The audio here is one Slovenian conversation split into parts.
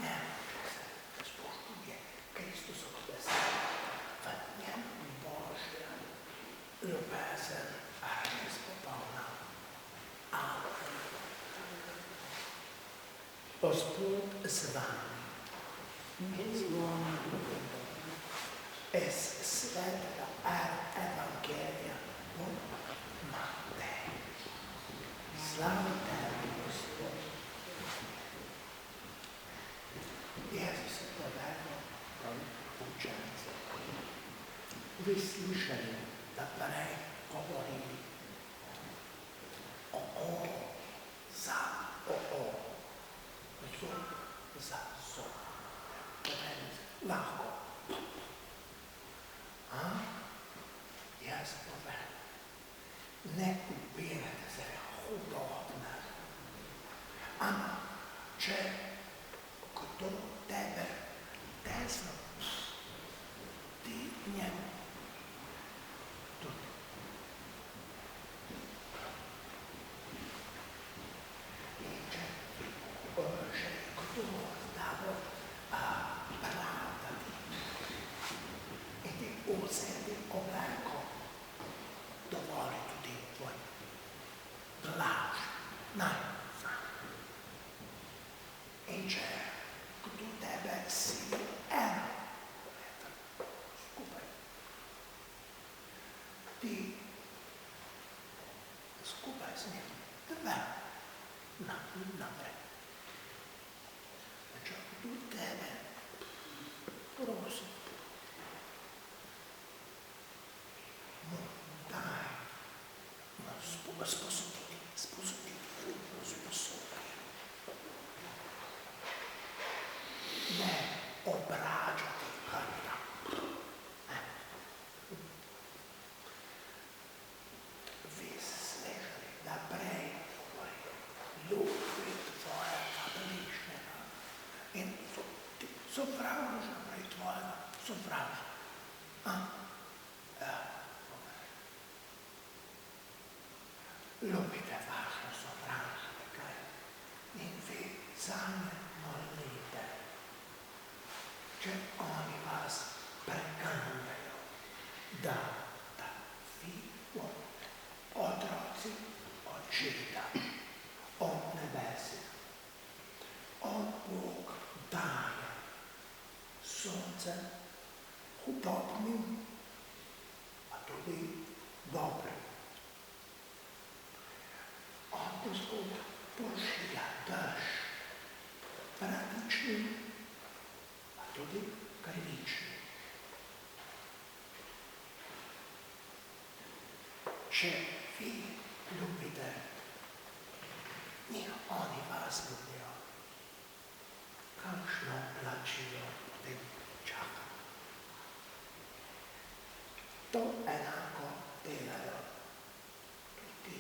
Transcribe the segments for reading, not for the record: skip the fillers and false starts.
njemu se spoštuje Kristusovo besedo, v njemu Božja ljubezen res popolna. Amen. Gospod z vami in z iz svetega evangelija po Mateju. Slava tebi, Gospod. Jezus je povedal učencem. Vi slišali, da prej govorili za zob za zob. Lahko. Jaz povem, ne ubirajte se hudobne. Ampak, če kdo tebe tesno, ti njemu tudi. In če kdo tabo pravdati in ti vzeti obleko, dovoli tudi tvoj laž, najzaj. In če kdo tebe sili eno leto skupaj, ti skupaj z njim dve naprej. Če kdo tebe prosi, mu daj sposoditi. Ne obračati hrbta. Vi slišali, da prej govorijo, ljubi tvojega bližnjega in sovraža prej tvojega sovraža. Ljubite vaše sovražnike in vi zanje molite. Če oni vas preganjajo, da vi otroci očeta od nebesi. On Bog daje sonce hudobnim, a tudi dobrim. On Gospod pošilja dež pravičnim, a tudi krivičnim. Če vi ljubite, njih oni vas ljubijo. Kakšno plačilo potem čaka? To enako delajo tudi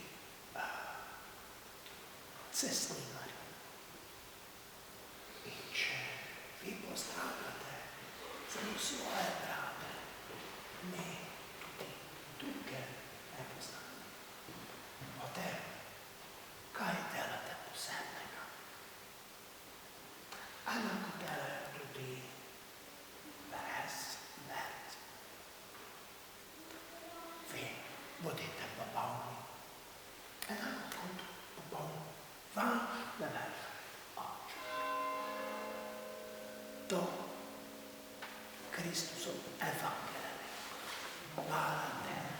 cestninarji. In če vi pozdravljate samo svoje brate, ne tudi druge ne pozdravljate. Potem, kaj delate posebnega? Enako delajo tudi brez vez. Vi bodite popolni. Enako kot popolni. Vaš nebeški Oče. To Kristusov evangelij. Hvala tebi.